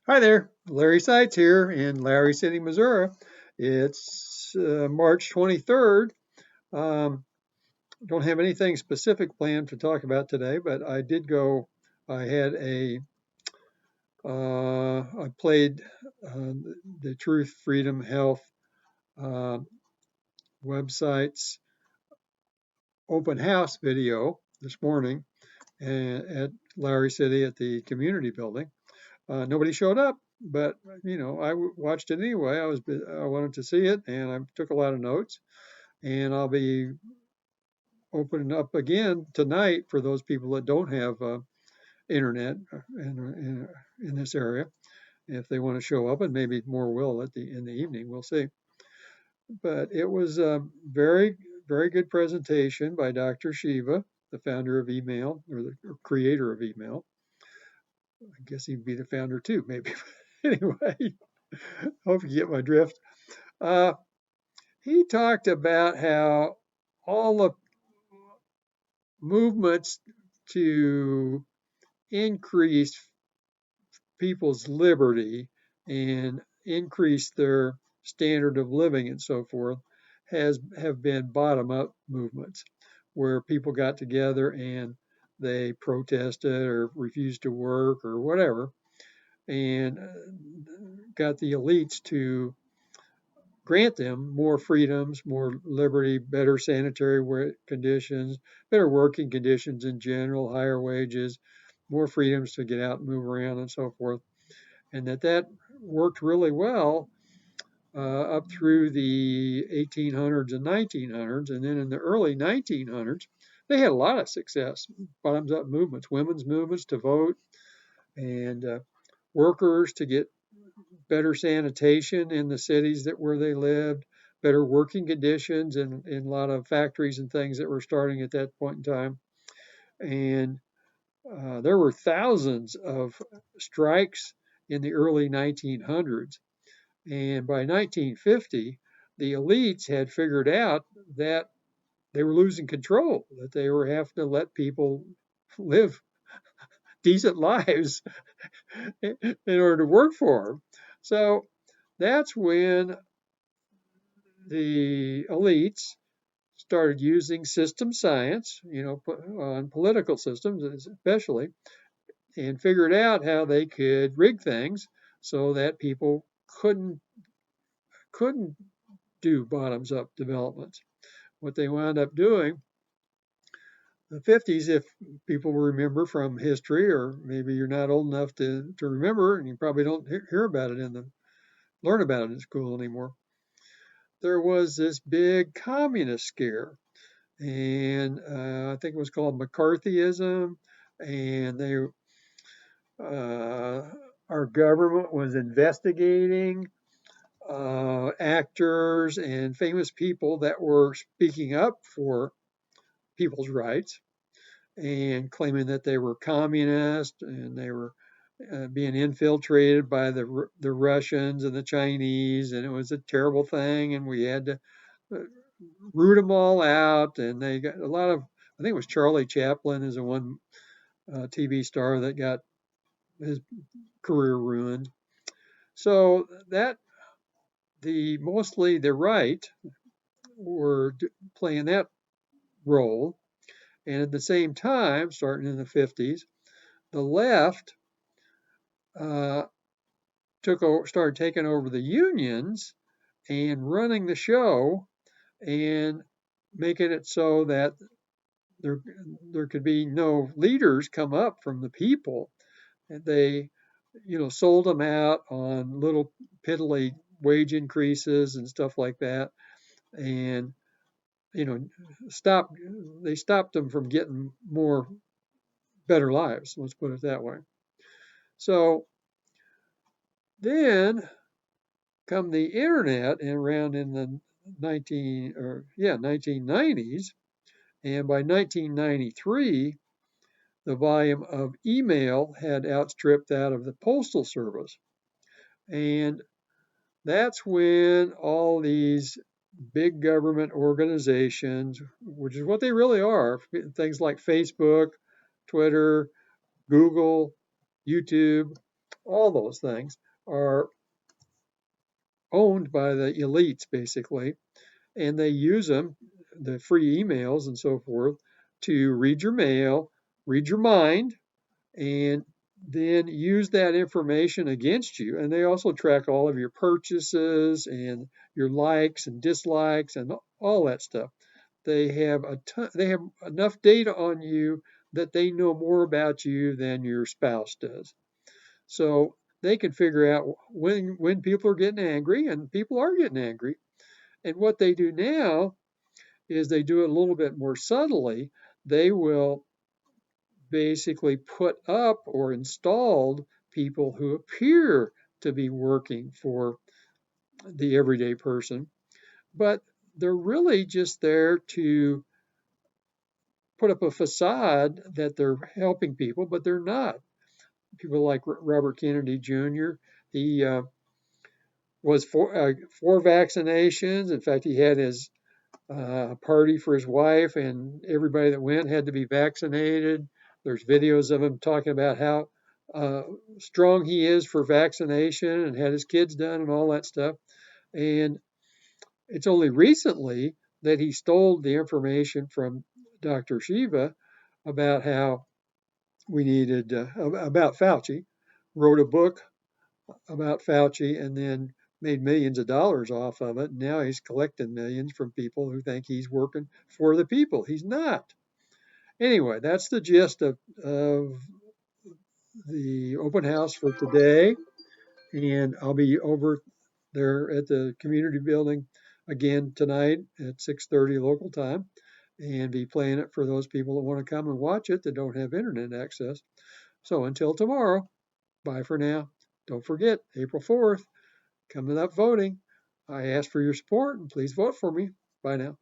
Hi there, Larry Seitz here in Lowry City, Missouri. It's March 23rd. Um, don't have anything specific planned to talk about today, but I did go. I had I played the Truth, Freedom, Health uh, website's open house video this morning at Lowry City at the community building. Nobody showed up, but I watched it anyway. I wanted to see it, and I took a lot of notes. And I'll be opening up again tonight for those people that don't have internet in this area. If they want to show up, and maybe more will in the evening, we'll see. But it was a very good presentation by Dr. Shiva, the founder of email or the creator of email. I guess he'd be the founder too, maybe. Anyway, hope you get my drift. Uh, he talked about how all the movements to increase people's liberty and increase their standard of living and so forth have been bottom up movements where people got together and they protested or refused to work or whatever and got the elites to grant them more freedoms, more liberty, better sanitary conditions, better working conditions in general, higher wages, more freedoms to get out and move around and so forth. And that worked really well up through the 1800s and 1900s. And then in the early 1900s, they had a lot of success, bottoms up movements, women's movements to vote, and workers to get better sanitation in the cities where they lived, better working conditions in a lot of factories and things that were starting at that point in time. And there were thousands of strikes in the early 1900s. And by 1950, the elites had figured out that they were losing control, that they were having to let people live decent lives in order to work for them. So that's when the elites started using system science, on political systems especially, and figured out how they could rig things so that people couldn't do bottoms up developments. What they wound up doing in the 50s, if people remember from history, or maybe you're not old enough to remember, and you probably don't hear about it learn about it in school anymore. There was this big communist scare, and I think it was called McCarthyism, and our government was investigating actors and famous people that were speaking up for people's rights and claiming that they were communist and they were being infiltrated by the Russians and the Chinese, and it was a terrible thing, and we had to uh, root them all out. And they got a lot of, I think it was Charlie Chaplin is the one TV star that got his career ruined. So that mostly the right were playing that role, and at the same time, starting in the 50s, the left uh, started taking over the unions and running the show and making it so that there there could be no leaders come up from the people. And they, sold them out on little piddly wage increases and stuff like that, and you know, stop they stopped them from getting more better lives. Let's put it that way. So then come the internet and around in the 1990s, and by 1993 the volume of email had outstripped that of the postal service. And that's when all these big government organizations, which is what they really are, things like Facebook, Twitter, Google, YouTube, all those things are owned by the elites, basically, and they use them, the free emails and so forth, to read your mail, read your mind, and then use that information against you. And they also track all of your purchases and your likes and dislikes and all that stuff. They have they have enough data on you that they know more about you than your spouse does. So they can figure out when people are getting angry, and people are getting angry. And what they do now is they do it a little bit more subtly. They will basically put up or installed people who appear to be working for the everyday person, but they're really just there to put up a facade that they're helping people, but they're not. People like Robert Kennedy Jr., he was for vaccinations. In fact, he had his party for his wife, and everybody that went had to be vaccinated. There's videos of him talking about how uh, strong he is for vaccination and had his kids done and all that stuff. And it's only recently that he stole the information from Dr.SHIVA about how we needed, about Fauci, wrote a book about Fauci and then made millions of dollars off of it. Now he's collecting millions from people who think he's working for the people. He's not. Anyway, that's the gist of the open house for today. And I'll be over there at the community building again tonight at 6:30 local time and be playing it for those people that want to come and watch it that don't have internet access. So until tomorrow, bye for now. Don't forget, April 4th, coming up voting. I ask for your support and please vote for me. Bye now.